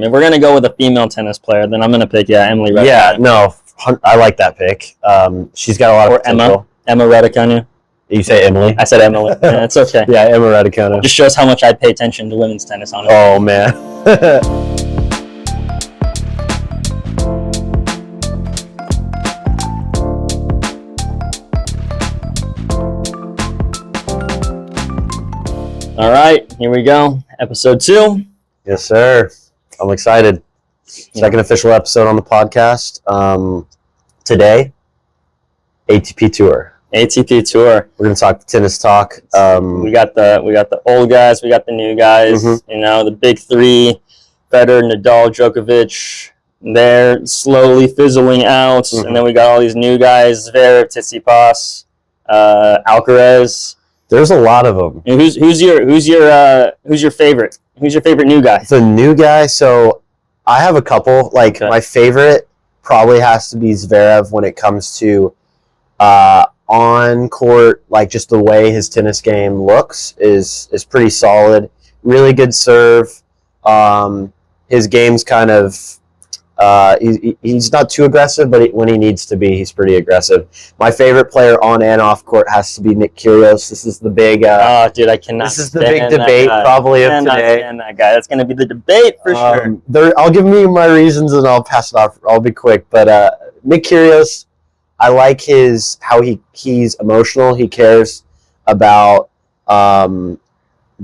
If we're gonna go with a female tennis player, then I'm gonna pick Emily Raducanu. Yeah, no, I like that pick. She's got a lot of potential. Emma Raducanu. You say Emily? I said Emily. Yeah, it's okay. Yeah, Emma Raducanu. Just shows how much I pay attention to women's tennis, honestly. Oh man. All right, here we go. Episode 2. Yes, sir. I'm excited. Second official episode on the podcast. Today, ATP Tour. ATP Tour. We're gonna talk tennis talk. We got the old guys. We got the new guys. Mm-hmm. You know, the big three: Federer, Nadal, Djokovic. They're slowly fizzling out, and then we got all these new guys: Zverev, Tsitsipas, Alcaraz. There's a lot of them. And who's your favorite? Who's your favorite new guy? The new guy. So I have a couple. My favorite probably has to be Zverev when it comes to on court. Like just the way his tennis game looks is pretty solid. Really good serve. His game's kind of. He's not too aggressive, but when he needs to be, he's pretty aggressive. My favorite player on and off court has to be Nick Kyrgios. This is the big. Dude, I cannot. This is the big debate probably of today. That guy. That's going to be the debate for sure. I'll give me my reasons and I'll pass it off. I'll be quick, but Nick Kyrgios, I like how he's emotional. He cares about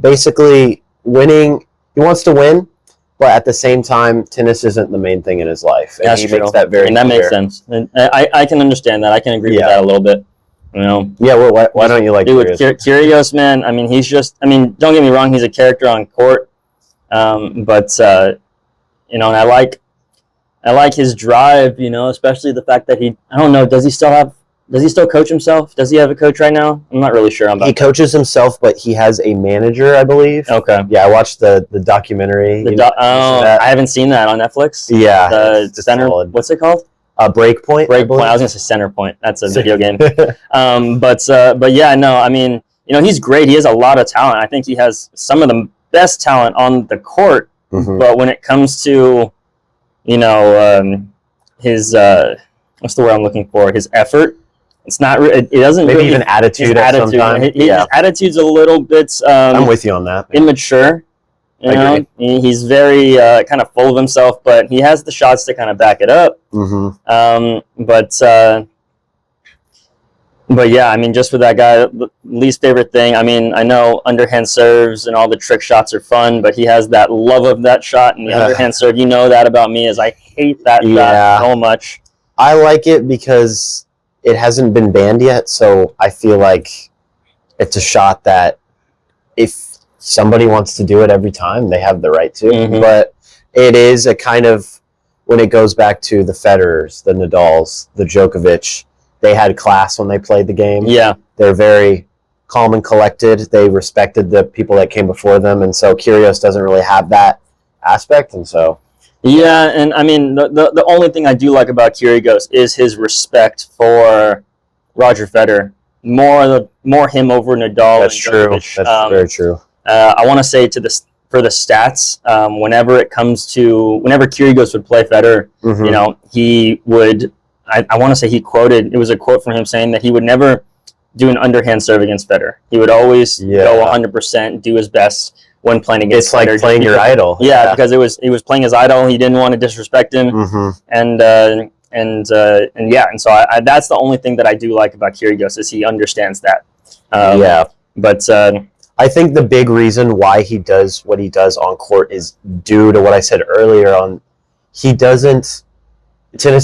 basically winning. He wants to win. But at the same time, tennis isn't the main thing in his life. And he makes that very clear. That makes sense. And I can understand that. I can agree with that a little bit. You know? Yeah, well, why don't you like Kyrgios? Kyrgios, man, I mean, don't get me wrong, he's a character on court. But and I like his drive, especially the fact that I don't know, does he still coach himself? Does he have a coach right now? I'm not really sure about He coaches himself, but he has a manager, I believe. Okay. Yeah, I watched the documentary. I haven't seen that on Netflix. Yeah. The center, what's it called? Breakpoint. Breakpoint. I was going to say Center Point. That's a video game. But yeah, no, I mean, he's great. He has a lot of talent. I think he has some of the best talent on the court. Mm-hmm. But when it comes to, his, what's the word I'm looking for? His effort. It's not. It doesn't. Maybe really, even attitude. His attitude's a little bit. I'm with you on that. Man. Immature. I agree. He's very kind of full of himself, but he has the shots to kind of back it up. Mm-hmm. But yeah, I mean, just for that guy, least favorite thing. I mean, I know underhand serves and all the trick shots are fun, but he has that love of that shot and the underhand serve. You know that about me, is I hate that shot so much. I like it because it hasn't been banned yet, so I feel like it's a shot that if somebody wants to do it every time, they have the right to. Mm-hmm. But it is a kind of, when it goes back to the Federers, the Nadals, the Djokovic, they had class when they played the game. Yeah. They're very calm and collected. They respected the people that came before them, and so Kyrgios doesn't really have that aspect, and so... Yeah, and I mean, the only thing I do like about Kyrgios is his respect for Roger Federer. More him over Nadal. That's true. That's very true. I want to say for the stats, whenever Kyrgios would play Federer, mm-hmm. He would. I want to say it was a quote from him saying that he would never do an underhand serve against Federer. He would always go 100%, do his best. When playing against Federer. It's like playing your idol. Yeah, because he was playing his idol. He didn't want to disrespect him, mm-hmm. and so that's the only thing that I do like about Kyrgios is he understands that. But I think the big reason why he does what he does on court is due to what I said earlier. Tennis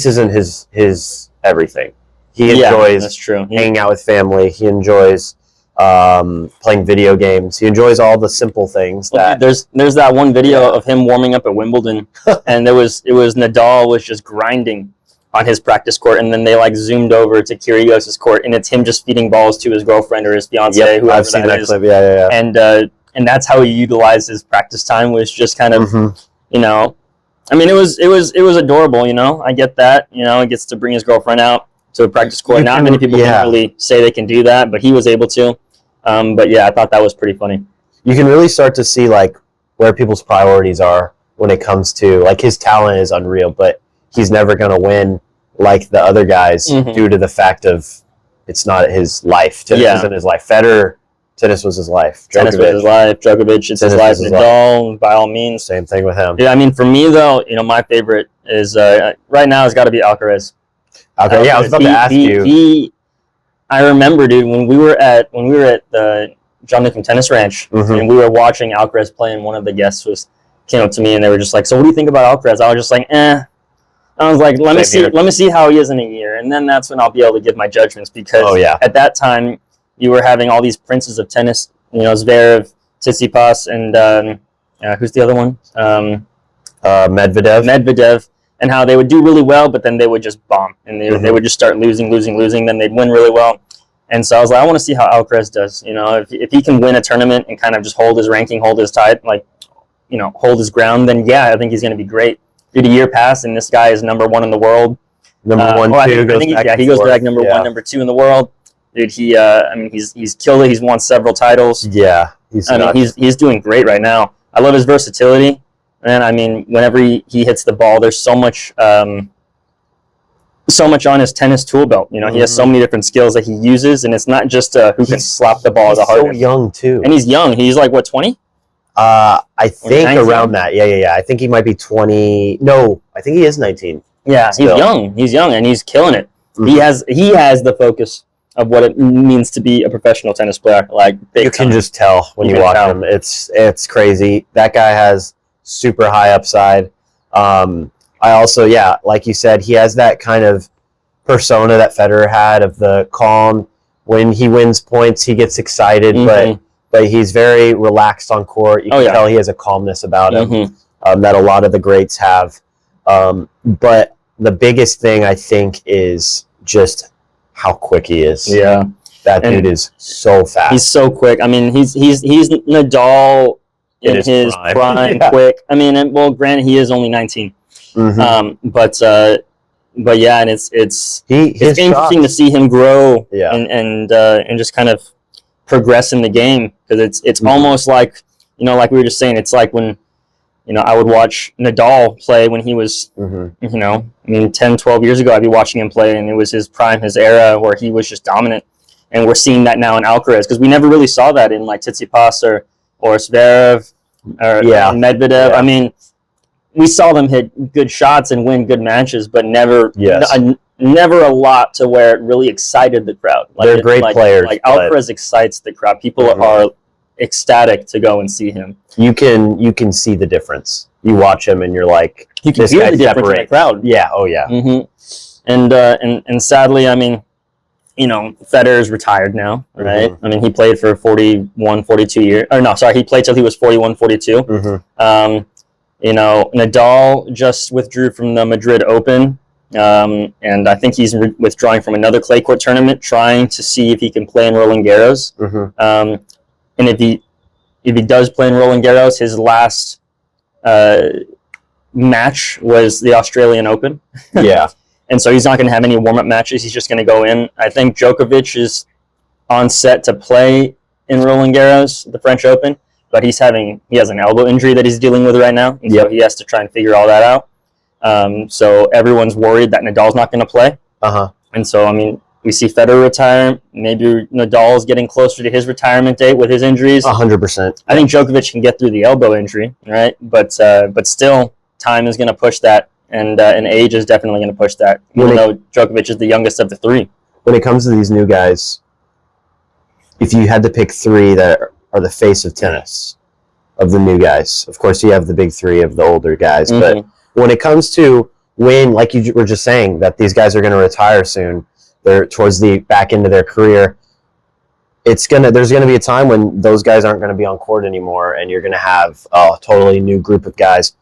isn't his everything. He enjoys that's true. hanging out with family. He enjoys. Playing video games. He enjoys all the simple things. There's that one video of him warming up at Wimbledon, and it was Nadal was just grinding on his practice court, and then they zoomed over to Kyrgios' court, and it's him just feeding balls to his girlfriend or his fiance. Yep, I've seen that clip. Yeah. And that's how he utilized his practice time, was just kind of, mm-hmm. I mean, it was adorable. I get that. He gets to bring his girlfriend out to a practice court. Not many people can really say they can do that, but he was able to. But yeah, I thought that was pretty funny. You can really start to see where people's priorities are when it comes to, like, his talent is unreal, but he's never going to win like the other guys due to the fact of it's not his life. Tennis isn't his life. Federer, tennis was his life. Tennis was his life. Djokovic, it's his life. Nadal, by all means. Same thing with him. Yeah, I mean, for me, though, my favorite is, right now, has got to be Alcaraz. Okay, yeah, I was about to ask you. I remember, dude, when we were at the John Nickham Tennis Ranch, and we were watching Alcaraz play, and one of the guests came up to me, and they were just like, "So, what do you think about Alcaraz?" I was just like, "Eh." I was like, "Let me see how he is in a year, and then that's when I'll be able to give my judgments." Because at that time, you were having all these princes of tennis, Zverev, Tsitsipas, and who's the other one? Medvedev, and how they would do really well, but then they would just bomb, and they would just start losing, then they'd win really well. And so I was like, I want to see how Alcaraz does. If he can win a tournament and kind of just hold his ranking, hold his tide, hold his ground, then I think he's going to be great. Dude, a year passed, and this guy is number one in the world. Number one, two, he goes back number one, number two in the world. Dude, he's killed it. He's won several titles. Yeah, he's doing great right now. I love his versatility. And I mean, whenever he hits the ball, there's so much on his tennis tool belt. He has so many different skills that he uses, and it's not just who can slap the ball the hardest. He's so young too, and he's young. He's like what, 20? I think around that. Yeah. I think he might be 20. No, I think he is 19. Yeah, still. He's young, and he's killing it. He has the focus of what it means to be a professional tennis player. Like, you can just tell when you watch him. It's crazy. That guy has super high upside. I also, like you said, he has that kind of persona that Federer had of the calm. When he wins points, he gets excited, but he's very relaxed on court. You can tell he has a calmness about him that a lot of the greats have. But the biggest thing, I think, is just how quick he is. Yeah. That dude is so fast. He's so quick. I mean, he's Nadal in his prime quick. I mean, well, granted, he is only 19. But yeah, and it's interesting to see him grow and just kind of progress in the game, because it's almost like, like we were just saying, it's like when I would watch Nadal play when he was 10, 12 years ago. I'd be watching him play, and it was his prime, his era where he was just dominant, and we're seeing that now in Alcaraz, because we never really saw that in like Tsitsipas or Zverev or Medvedev. I mean, we saw them hit good shots and win good matches, but never a lot to where it really excited the crowd. They're great players. Like Alcaraz excites the crowd. People are ecstatic to go and see him. You can see the difference. You watch him and you're like, you can hear the difference in the crowd. Yeah. Oh yeah. And sadly, I mean, Federer's retired now, right? I mean, he played for 41, 42 years. Or no, sorry, he played till he was 41, 42. Nadal just withdrew from the Madrid Open, and I think he's withdrawing from another clay court tournament, trying to see if he can play in Roland Garros. And if he does play in Roland Garros, his last match was the Australian Open. And so he's not going to have any warm-up matches. He's just going to go in. I think Djokovic is on set to play in Roland Garros, the French Open, but he has an elbow injury that he's dealing with right now. And so he has to try and figure all that out. So everyone's worried that Nadal's not going to play. And so, I mean, we see Federer retire. Maybe Nadal's getting closer to his retirement date with his injuries. 100%. I think Djokovic can get through the elbow injury, right? But still, time is going to push that. And age is definitely going to push that, even though Djokovic is the youngest of the three. When it comes to these new guys, if you had to pick three that are the face of tennis, of the new guys, of course you have the big three of the older guys, but when it comes to like you were just saying, that these guys are going to retire soon, they're towards the back end of their career, there's going to be a time when those guys aren't going to be on court anymore, and you're going to have a totally new group of guys.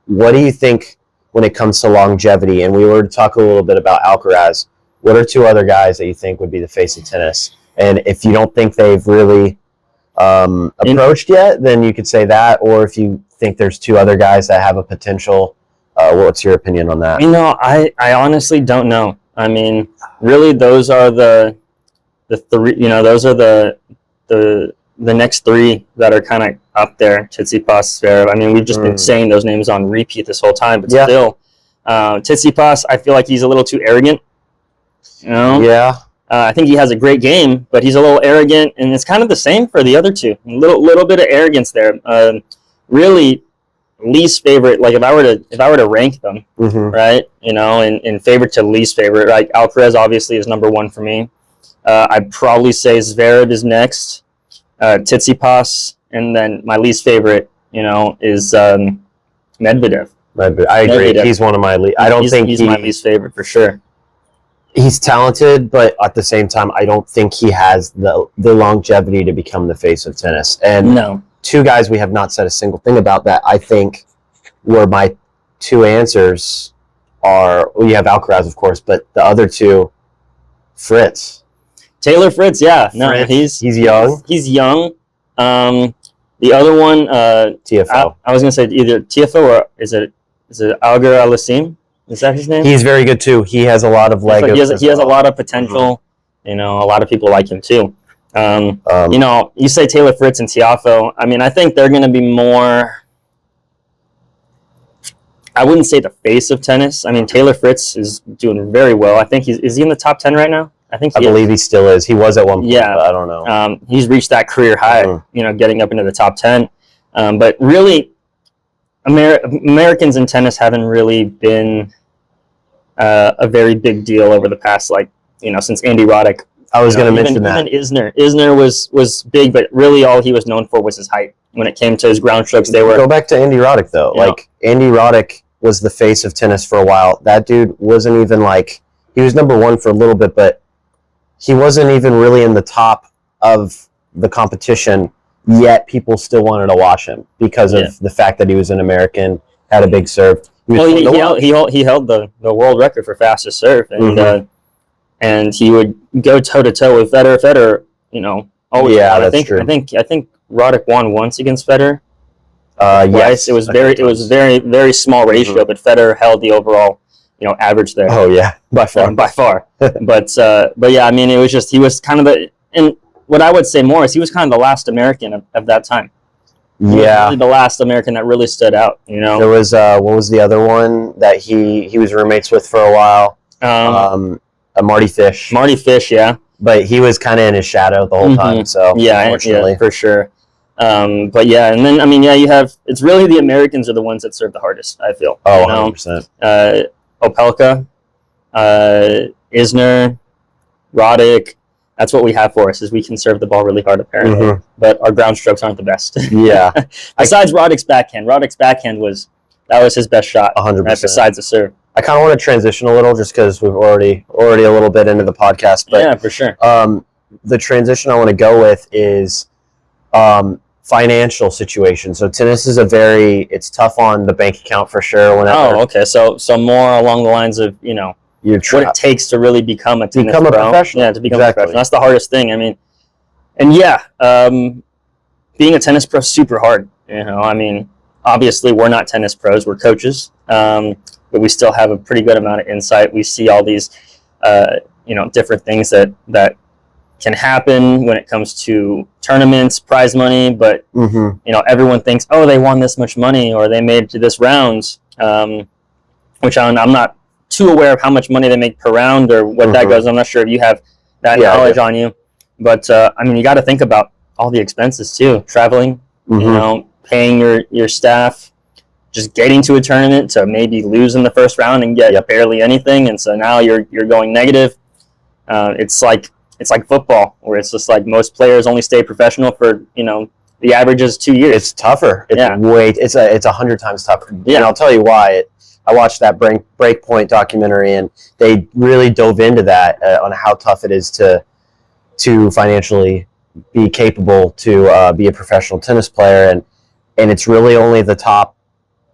What do you think when it comes to longevity? And we were to talk a little bit about Alcaraz. What are two other guys that you think would be the face of tennis? And if you don't think they've really approached yet, then you could say that. Or if you think there's two other guys that have a potential, what's your opinion on that? I honestly don't know. I mean, really, those are the three. Those are the next three that are kind of up there. Tsitsipas, Zverev. I mean, we've just been saying those names on repeat this whole time, but still, Tsitsipas, I feel like he's a little too arrogant. You know? Yeah. I think he has a great game, but he's a little arrogant, and it's kind of the same for the other two. A little bit of arrogance there. Really, least favorite. Like if I were to rank them, right? You know, in favorite to least favorite. Like Alcaraz obviously is number one for me. I'd probably say Zverev is next. Tsitsipas, and then my least favorite, you know, is Medvedev. I agree. Medvedev. He's one of my least. I don't think he's my least favorite for sure. He's talented, but at the same time, I don't think he has the longevity to become the face of tennis. And no. Two guys we have not said a single thing about that, I think, were my two answers are, well, you have Alcaraz, of course, but the other two, Fritz. Taylor Fritz, yeah. No, Fritz, he's young. He's young. The other one, TFO. I was going to say either TFO or is it Algar Alassim? Is that his name? He's very good too. He has a lot of Legos. He has a lot of potential. You know, a lot of people like him too. You know, you say Taylor Fritz and Tiafoe. I mean, I think they're going to be more. I wouldn't say the face of tennis. I mean, Taylor Fritz is doing very well. I think is he in the top 10 right now? I believe he still is. He was at one point, yeah, but I don't know. He's reached that career high, you know, getting up into the top 10. But really, Americans in tennis haven't really been a very big deal over the past, like, you know, since Andy Roddick. I was going to mention that. Even Isner was big, but really all he was known for was his height. When it came to his ground strokes, Go back to Andy Roddick, though. Like, Andy Roddick was the face of tennis for a while. That dude wasn't even, like, he was number one for a little bit, but he wasn't even really in the top of the competition, yet people still wanted to watch him because of the fact that he was an American, had a big serve. He held the world record for fastest serve, and he would go toe to toe with Federer. Federer, you know, always. Yeah, won. that's true. I think Roddick won once against Federer. Yes, it was very small ratio, but Federer held the overall, you know, average there. Oh yeah, by far. But yeah, I mean, he was kind of and what I would say more is he was kind of the last American of that time. Yeah, really the last American that really stood out. You know, there was what was the other one that he was roommates with for a while? Marty Fish. Marty Fish, yeah. But he was kind of in his shadow the whole time. So unfortunately, for sure. But yeah, and then I mean, it's really the Americans are the ones that serve the hardest, I feel. Oh, 100%. Opelka, Isner, Roddick. That's what we have for us, is we can serve the ball really hard, apparently. But our ground strokes aren't the best. Yeah. Besides Roddick's backhand. Roddick's backhand was his best shot. 100%. Right, besides the serve. I kind of want to transition a little just because we've already a little bit into the podcast. But, yeah, for sure. The transition I want to go with is financial situation. So tennis is it's tough on the bank account for sure. Oh, okay. So more along the lines of, you know, what it takes to really become a tennis pro. Professional. Yeah, to become a professional. That's the hardest thing. I mean, and being a tennis pro is super hard. You know, I mean, obviously we're not tennis pros, we're coaches, but we still have a pretty good amount of insight. We see all these, you know, different things that can happen when it comes to tournaments, prize money, but you know, everyone thinks, oh, they won this much money or they made it to this round, which I'm not too aware of how much money they make per round or what that goes. I'm not sure if you have that knowledge on you, but I mean, you got to think about all the expenses too, traveling, you know, paying your staff, just getting to a tournament to maybe lose in the first round and get barely anything, and so now you're going negative. It's like football, where it's just like most players only stay professional for, you know, the average is 2 years. It's tougher. It's 100 times tougher. Yeah. And I'll tell you why. I watched that Breakpoint documentary, and they really dove into that on how tough it is to financially be capable to be a professional tennis player, and it's really only the top,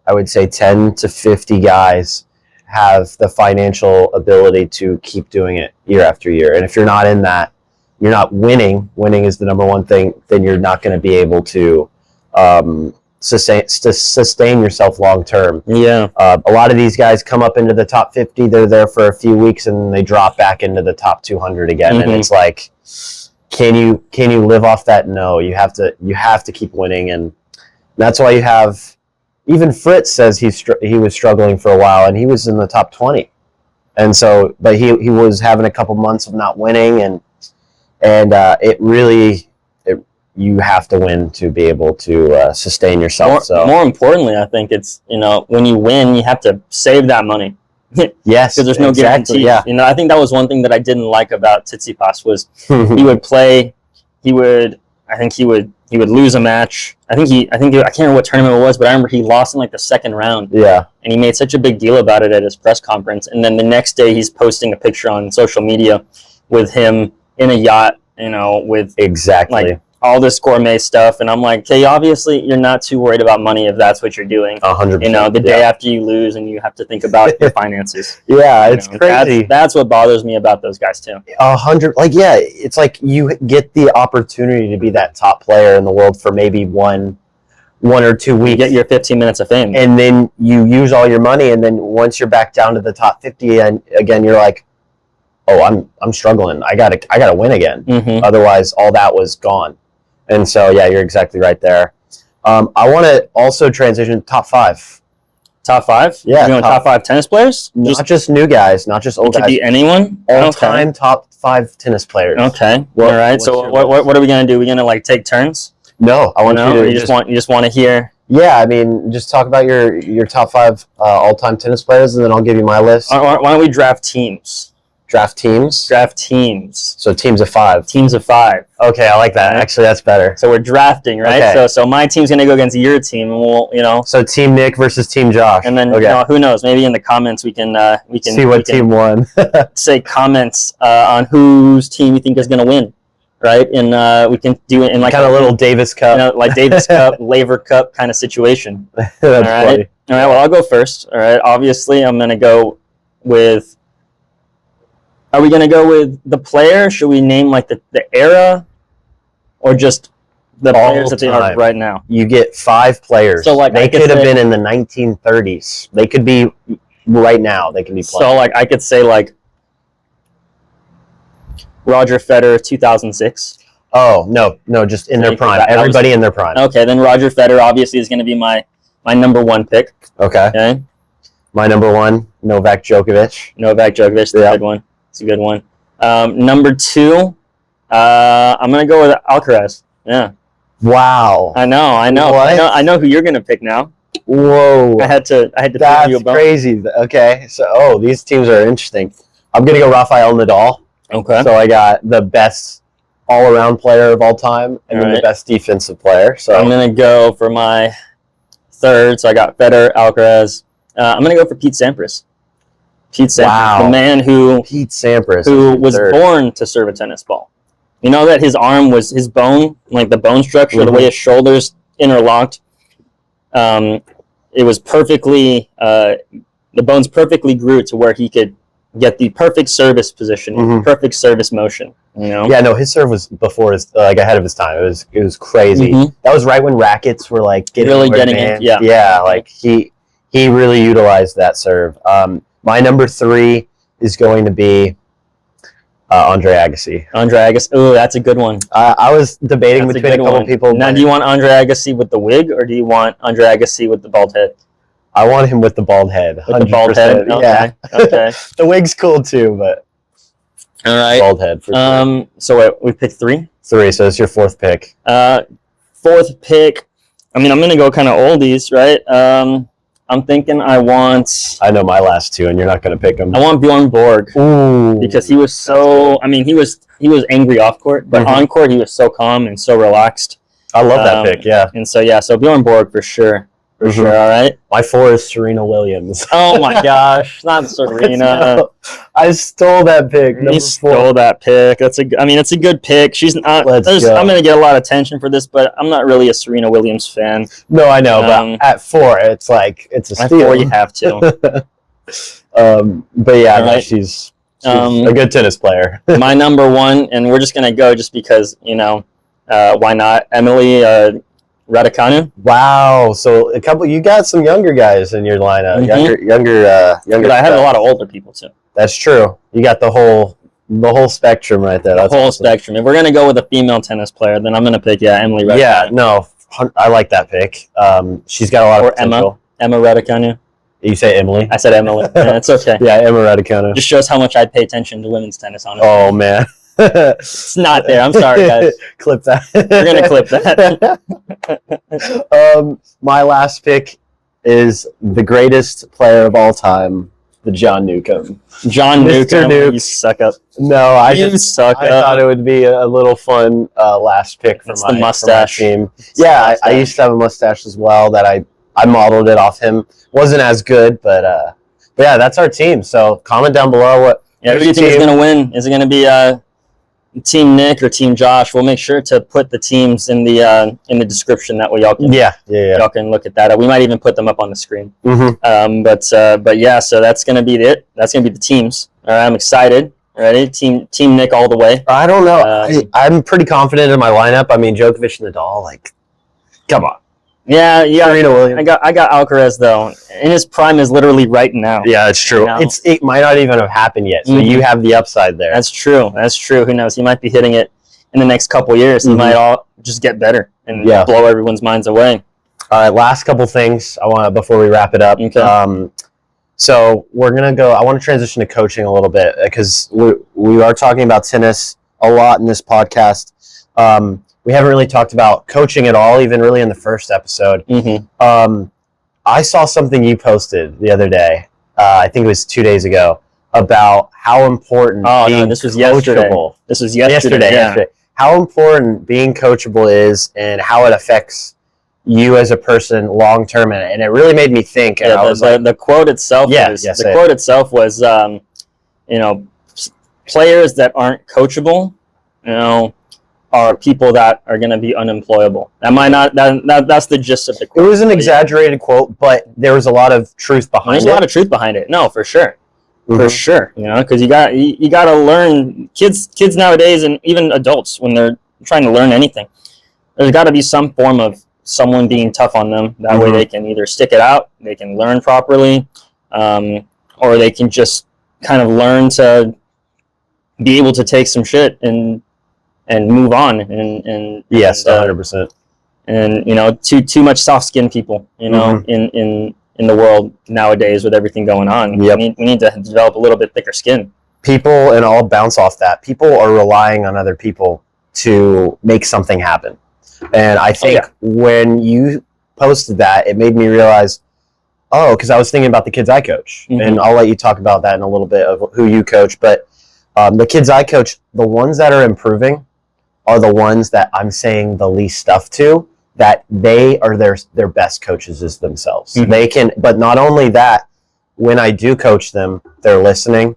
I would say, 10 to 50 guys have the financial ability to keep doing it year after year. And if you're not in that, you're not winning. Winning is the number one thing. Then you're not going to be able to sustain yourself long term. Yeah. A lot of these guys come up into the top 50. They're there for a few weeks and they drop back into the top 200 again. And it's like, can you live off that? No, you have to keep winning. And That's why you have, even Fritz says he was struggling for a while, and he was in the top 20. And so, but he was having a couple months of not winning, and it really, you have to win to be able to sustain yourself. More importantly, I think it's, when you win, you have to save that money. Yes, because there's no guarantee. Yeah. I think that was one thing that I didn't like about Tsitsipas was he would play, he would lose a match. I can't remember what tournament it was, but I remember he lost in like the second round. Yeah. And he made such a big deal about it at his press conference. And then the next day he's posting a picture on social media with him in a yacht, with like all this gourmet stuff. And I'm like, okay, obviously you're not too worried about money if that's what you're doing. 100%. The day after you lose and you have to think about your finances. Yeah, it's crazy. That's what bothers me about those guys too. 100. Like, yeah, it's like you get the opportunity to be that top player in the world for maybe one or 2 weeks. You get your 15 minutes of fame. And then you use all your money, and then once you're back down to the top 50, and again, you're like, oh, I'm struggling. I gotta win again. Mm-hmm. Otherwise, all that was gone. And so, yeah, you're exactly right there. I want to also transition to top 5. Top 5? Yeah. You top 5 tennis players? Not just new guys, not just old guys. Could be anyone? All-time top 5 tennis players. Okay. All right. So what are we going to do? Are we going to take turns? No. I want you to... You just want to hear... Yeah, I mean, just talk about your top 5 all-time tennis players, and then I'll give you my list. Why don't we draft teams? Draft teams? Draft teams. So teams of 5. Teams of 5. Okay, I like that. Right. Actually, that's better. So we're drafting, right? Okay. So my team's going to go against your team, and we'll, So Team Nick versus Team Josh. And then, who knows? Maybe in the comments we can see what team won. say comments on whose team you think is going to win, right? And we can do it in like kind of little Davis Cup. Like Davis Cup, Laver Cup kind of situation. That's all right? funny. All right, well, I'll go first. All right, obviously, I'm going to go with... Are we going to go with the player? Should we name like the era, or just the players that they are right now? You get 5 players. So like they could have been in the 1930s. They could be right now. They can be playing. So like I could say like Roger Federer 2006. Oh no, just in their prime. Everybody in their prime. Okay, then Roger Federer obviously is going to be my number 1 pick. Okay. My number 1, Novak Djokovic. Novak Djokovic, that's a good one. It's a good one. Number 2, I'm gonna go with Alcaraz. Yeah. Wow. I know. What? I know who you're gonna pick now. Whoa. I had to. That's you crazy. Okay. So, these teams are interesting. I'm gonna go Rafael Nadal. Okay. So I got the best all-around player of all time, and then the best defensive player. So I'm gonna go for my 3rd. So I got Federer, Alcaraz. I'm gonna go for Pete Sampras. Pete Sampras, the man who was born to serve a tennis ball. You know that his arm was his bone, like the bone structure, the way his shoulders interlocked. It was perfectly, the bones perfectly grew to where he could get the perfect service position, perfect service motion. Yeah, no, his serve was ahead of his time. It was crazy. That was right when rackets were like getting it. Yeah, like he really utilized that serve. My number 3 is going to be Andre Agassi. Andre Agassi. Oh, that's a good one. I was debating between a couple people. Now, do you want Andre Agassi with the wig, or do you want Andre Agassi with the bald head? I want him with the bald head. 100%. With the bald head? Okay. Yeah. Okay. The wig's cool too, but... All right. Bald head for sure. So wait, we picked 3? 3, so it's your 4th pick. 4th pick. I mean, I'm going to go kind of oldies, right? I'm thinking I know my last 2, and you're not going to pick them. I want Bjorn Borg. Ooh. Because he was so... I mean, he was angry off court, but on court he was so calm and so relaxed. I love that pick, yeah. And so Bjorn Borg for sure. For sure, all right? My 4 is Serena Williams. Oh my gosh, not Serena. I stole that pick. You stole that pick. It's a good pick. She's not. I'm going to get a lot of attention for this, but I'm not really a Serena Williams fan. No, I know, but at 4, it's like it's a steal. At 4, you have to. But yeah, right. She's a good tennis player. My number 1, and we're just going to go just because why not? Emily Raducanu. Wow, so you got some younger guys in your lineup. Younger. But I have a lot of older people too. That's true. You got the whole spectrum right there. The whole spectrum. If we're gonna go with a female tennis player, then I'm gonna pick Emily Raducanu. Yeah, no, I like that pick. She's got a lot of potential. Emma Raducanu. You say Emily? I said Emily. Yeah, it's okay. Yeah, Emma Raducanu. Just shows how much I pay attention to women's tennis, honestly. Oh, man. It's not there. I'm sorry, guys. Clip that. We're going to clip that. My last pick is the greatest player of all time, the John Newcomb. John Mr. Newcomb. Nuke. You suck up. No, I thought it would be a little fun last pick for the mustache. For my team. Yeah, I used to have a mustache as well that I modeled it off him. Wasn't as good, but yeah, that's our team. So comment down below who do you think is going to win? Is it going to be Team Nick or Team Josh? We'll make sure to put the teams in the description. That way y'all can y'all can look at that. We might even put them up on the screen. Mm-hmm. But yeah, so that's going to be it. That's going to be the teams. All right, I'm excited. Ready? Team Nick all the way. I don't know. I'm pretty confident in my lineup. I mean, Djokovic and Nadal. Like, come on. Yeah. Serena Williams. I got Alcaraz though. In his prime is literally right now. Yeah, it's true. It might not even have happened yet. So you have the upside there. That's true. Who knows? He might be hitting it in the next couple years. He might all just get better and blow everyone's minds away. All right, last couple things I want before we wrap it up. Okay. So we're gonna go. I want to transition to coaching a little bit because we are talking about tennis a lot in this podcast. We haven't really talked about coaching at all, even really in the first episode. I saw something you posted the other day. I think it was 2 days ago about how important being this was coachable. This was yesterday. Yesterday. How important being coachable is and how it affects you as a person long term, and it really made me think. And I was the quote itself was, players that aren't coachable, are people that are going to be unemployable. That might not. That's the gist of the quote. It was an exaggerated quote, but there was a lot of truth behind it. There's a lot of truth behind it. No, for sure. For sure. Because you got to learn. Kids nowadays, and even adults, when they're trying to learn anything, there's got to be some form of someone being tough on them. That way they can either stick it out, they can learn properly, or they can just kind of learn to be able to take some shit and move on. And yes, 100%. And too much soft skinned people, in the world nowadays with everything going on. Yep. We need to develop a little bit thicker skin. People, and I'll bounce off that. People are relying on other people to make something happen. And I think when you posted that, it made me realize, because I was thinking about the kids I coach. And I'll let you talk about that in a little bit of who you coach. But the kids I coach, the ones that are improving are the ones that I'm saying the least stuff to, that they are their best coaches is themselves. They can, but not only that, when I do coach them, they're listening.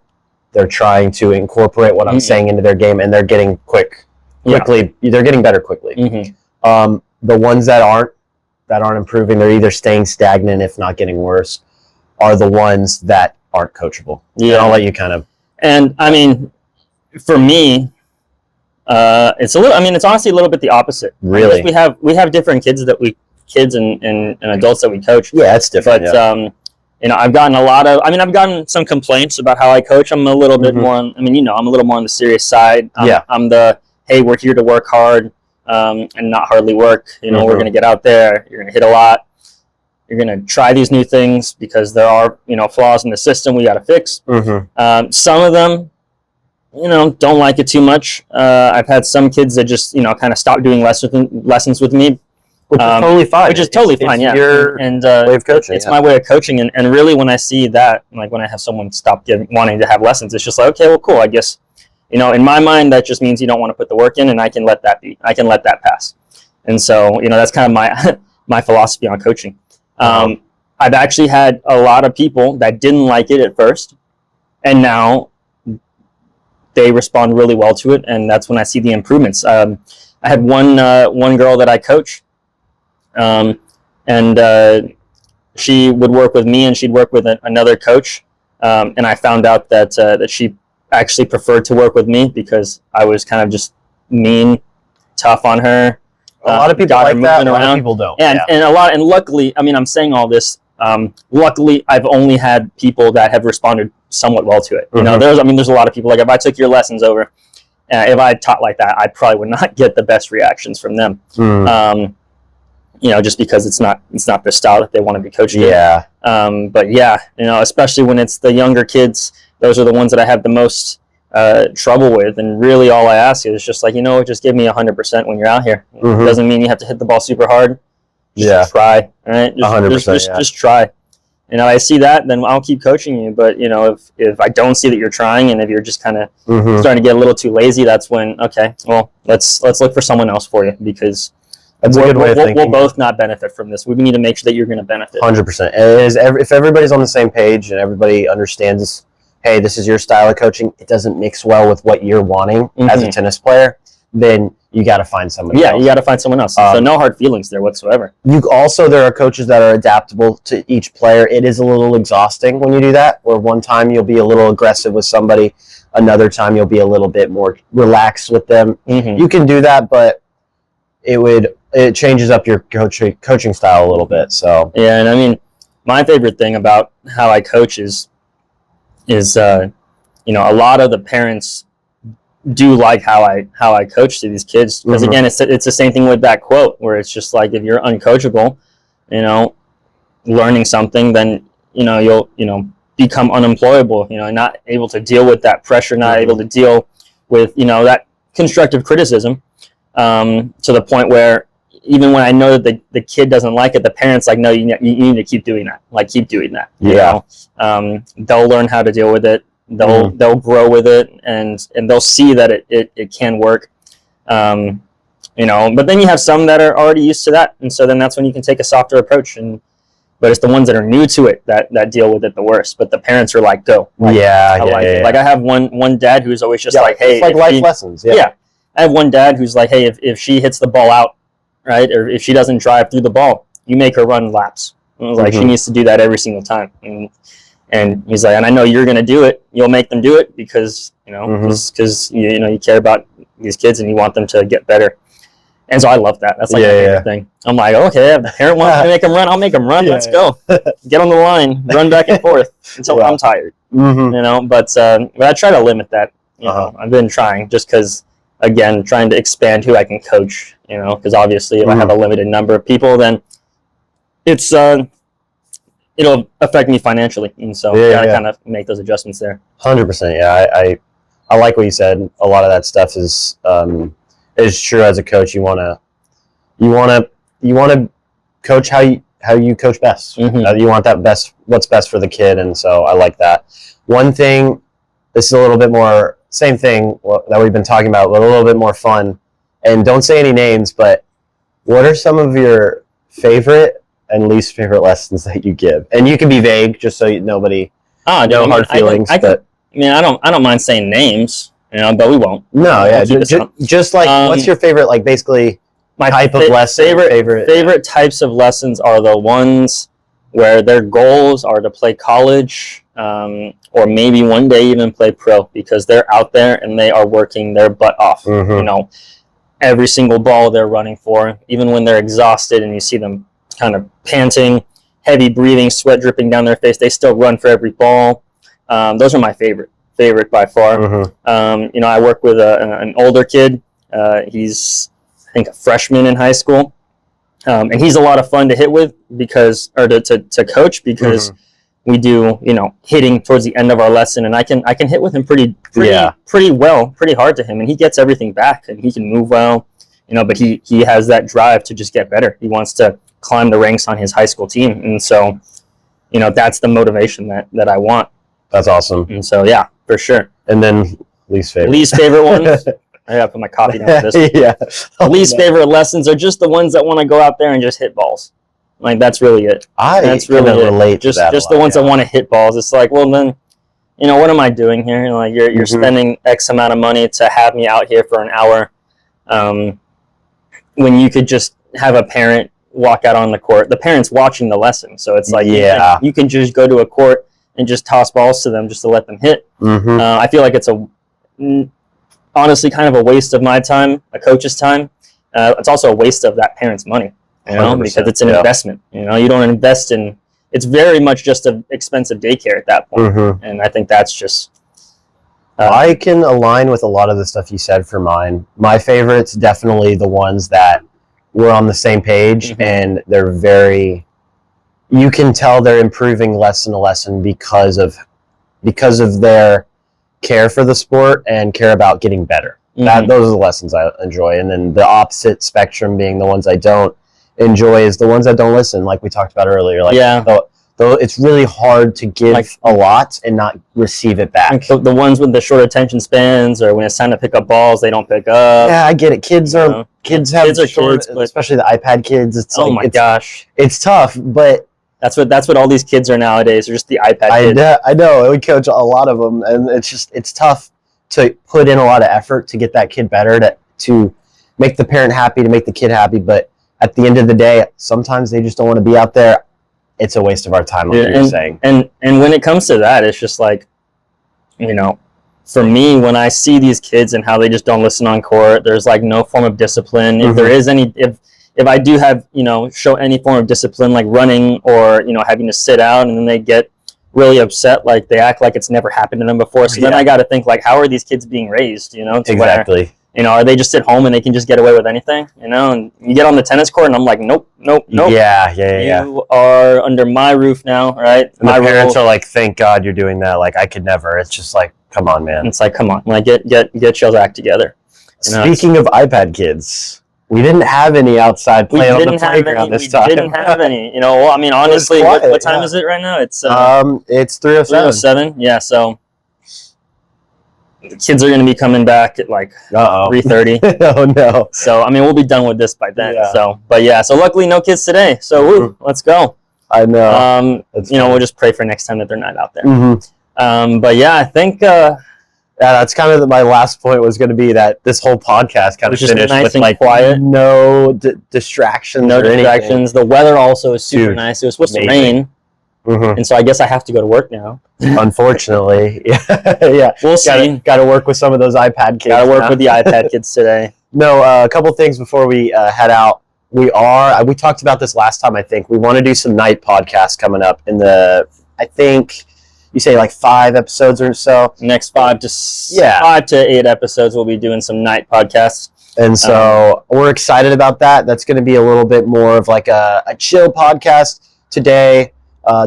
They're trying to incorporate what I'm saying into their game, and they're getting quickly. They're getting better quickly. The ones that aren't improving, they're either staying stagnant, if not getting worse, are the ones that aren't coachable. And I'll let you kind of. And I mean, for me, it's honestly a little bit the opposite. Really, we have different kids and adults that we coach. Yeah, it's different. But I've gotten some complaints about how I coach. I'm a little bit more I'm a little more on the serious side. I'm the, hey, we're here to work hard. And not hardly work. We're going to get out there. You're going to hit a lot. You're going to try these new things because there are, flaws in the system we got to fix. Some of them, don't like it too much. I've had some kids that just, kind of stop doing lessons with me. Which is totally fine. Which is totally fine, yeah. Your way of coaching. It's my way of coaching. And really, when I see that, like when I have someone stop wanting to have lessons, it's just like, okay, well, cool, I guess. In my mind, that just means you don't want to put the work in, and I can let that be. I can let that pass. And so, that's kind of my philosophy on coaching. I've actually had a lot of people that didn't like it at first, and now they respond really well to it, and that's when I see the improvements. I had one girl that I coach, and she would work with me, and she'd work with another coach, and I found out that she actually preferred to work with me because I was kind of just mean, tough on her. A lot of people like that. A lot of people don't. And luckily, I'm saying all this. Luckily, I've only had people that have responded somewhat well to it. There's a lot of people, like if I took your lessons over, if I taught like that, I probably would not get the best reactions from them. just because it's not their style that they want to be coached in. Yeah. But yeah, especially when it's the younger kids, those are the ones that I have the most trouble with. And really all I ask is just like, just give me 100% when you're out here. It doesn't mean you have to hit the ball super hard. Just try, all right? 100%, just try. I see that, then I'll keep coaching you. But, if I don't see that you're trying, and if you're just kind of starting to get a little too lazy, that's when, okay, well, let's look for someone else for you, because that's a good way of thinking. We'll both not benefit from this. We need to make sure that you're going to benefit. 100%. If everybody's on the same page and everybody understands, hey, this is your style of coaching, it doesn't mix well with what you're wanting as a tennis player, then you got to find somebody else. Yeah, you got to find someone else. So no hard feelings there whatsoever. There are coaches that are adaptable to each player. It is a little exhausting when you do that, where one time you'll be a little aggressive with somebody, another time you'll be a little bit more relaxed with them. You can do that, but it changes up your coaching style a little bit. So yeah, and my favorite thing about how I coach is a lot of the parents do like how I coach to these kids, because again, it's the same thing with that quote, where it's just like, if you're uncoachable, learning something, then you'll become unemployable, not able to deal with that pressure, not able to deal with that constructive criticism, to the point where even when I know that the kid doesn't like it, the parents like, no, you need to keep doing that, keep doing that. They'll learn how to deal with it. They'll grow with it, and they'll see that it can work. But then you have some that are already used to that, and so then that's when you can take a softer approach. But it's the ones that are new to it that deal with it the worst. But the parents are like, go. It. Like I have one dad who's always just like, hey, it's like life lessons. Yeah. I have one dad who's like, hey, if she hits the ball out, right, or if she doesn't drive through the ball, you make her run laps. And I was like, she needs to do that every single time. And he's like, and I know you're going to do it. You'll make them do it because, because you care about these kids and you want them to get better. And so I love that. That's like my favorite thing. I'm like, okay, if the parent wants to make them run, I'll make them run. Let's go. Get on the line, run back and forth until I'm tired. But I try to limit that. I've been trying, just because, again, trying to expand who I can coach, because obviously if I have a limited number of people, then it's it'll affect me financially, and so I gotta kind of make those adjustments there. 100%. Yeah, I like what you said. A lot of that stuff is true as a coach. You wanna coach how you coach best. You want what's best for the kid, and so I like that. One thing, this is a little bit more same thing that we've been talking about, but a little bit more fun. And don't say any names, but what are some of your favorite and least favorite lessons that you give? And you can be vague, just so nobody no hard feelings. I don't mind saying names, but we won't. No, yeah, just like what's your favorite, like basically my type of lesson? Favorite types of lessons are the ones where their goals are to play college, or maybe one day even play pro, because they're out there and they are working their butt off. Every single ball they're running for, even when they're exhausted and you see them kind of panting, heavy breathing, sweat dripping down their face, they still run for every ball. Those are my favorite by far. I work with an older kid. He's, I think, a freshman in high school, and he's a lot of fun to hit with to coach, because we do hitting towards the end of our lesson, and I can hit with him pretty well, pretty hard to him, and he gets everything back, and he can move well, but he has that drive to just get better. He wants to climb the ranks on his high school team, and so that's the motivation that I want. That's awesome. And so yeah, for sure. And then least favorite ones. I gotta put my coffee down for this. Least favorite lessons are just the ones that want to go out there and just hit balls. Like, that's really it. That's really relate just to that just the ones that want to hit balls. It's like, well, then what am I doing here? Like, you're spending X amount of money to have me out here for an hour, when you could just have a parent walk out on the court. The parent's watching the lesson, so it's like you can just go to a court and just toss balls to them just to let them hit. I feel like it's honestly kind of a waste of my time, a coach's time. It's also a waste of that parent's money, because it's an investment. You don't invest in. It's very much just an expensive daycare at that point, and I think that's just. I can align with a lot of the stuff you said for mine. My favorites, definitely the ones that we're on the same page, and they're you can tell they're improving lesson to lesson because of their care for the sport and care about getting better. Those are the lessons I enjoy. And then the opposite spectrum being the ones I don't enjoy is the ones that don't listen, like we talked about earlier. Like, though it's really hard to give a lot and not receive it back. The ones with the short attention spans, or when it's time to pick up balls, they don't pick up. Yeah, I get it. Kids have short, especially the iPad kids. It's gosh, it's tough, but that's what all these kids are nowadays. They're just the iPad kids. I know. We coach a lot of them, and it's tough to put in a lot of effort to get that kid better, to make the parent happy, to make the kid happy. But at the end of the day, sometimes they just don't want to be out there. It's a waste of our time, like you're saying. And when it comes to that, it's just like, for me, when I see these kids and how they just don't listen on court, there's like no form of discipline. If there is any, if I do have, show any form of discipline, like running or, having to sit out, and then they get really upset, like they act like it's never happened to them before. So then I got to think, like, how are these kids being raised, Exactly. Where, are they just at home and they can just get away with anything, and you get on the tennis court and I'm like, nope. Yeah. You are under my roof now, right? And my parents are like, thank God you're doing that. Like, I could never. It's just like, come on, man. It's like, come on, like get y'all's act together. Speaking of iPad kids, we didn't have any outside play on the playground this time. We didn't have any. Well, I mean, honestly, what time is it right now? It's 3:07. Yeah, so the kids are going to be coming back at like 3:30. Oh no! So I mean, we'll be done with this by then. Yeah. So luckily no kids today. So let's go. I know. We'll just pray for next time that they're not out there. But yeah, I think. That's kind of my last point was going to be that this whole podcast kind of finished nice with and like quiet. No distractions. No distractions. Anything. The weather also is super nice. It was supposed to rain. And so I guess I have to go to work now. Unfortunately. Yeah. We'll see. Got to work with some of those iPad kids. Got to work with the iPad kids today. No, a couple things before we head out. We talked about this last time, I think. We want to do some night podcasts coming up I think you say like 5 episodes or so. Next 5 to 8 episodes, we'll be doing some night podcasts. And so we're excited about that. That's going to be a little bit more of like a chill podcast today.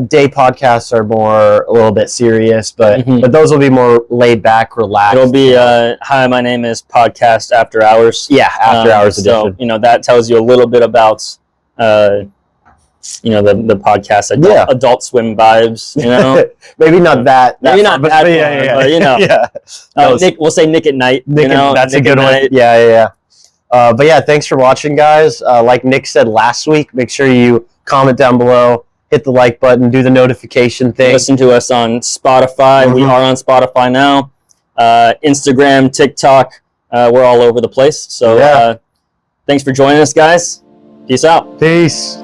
Day podcasts are a little bit serious, but those will be more laid back, relaxed. It'll be hi, my name is Podcast After Hours. Yeah, After Hours edition. So that tells you a little bit about the podcast Adult Swim vibes. Maybe not that. Maybe not that. But Nick, we'll say Nick at Night. That's a good one. Yeah. But yeah, thanks for watching, guys. Like Nick said last week, make sure you comment down below. Hit the like button, do the notification thing. Listen to us on Spotify. We are on Spotify now. Instagram, TikTok. We're all over the place. So thanks for joining us, guys. Peace out. Peace.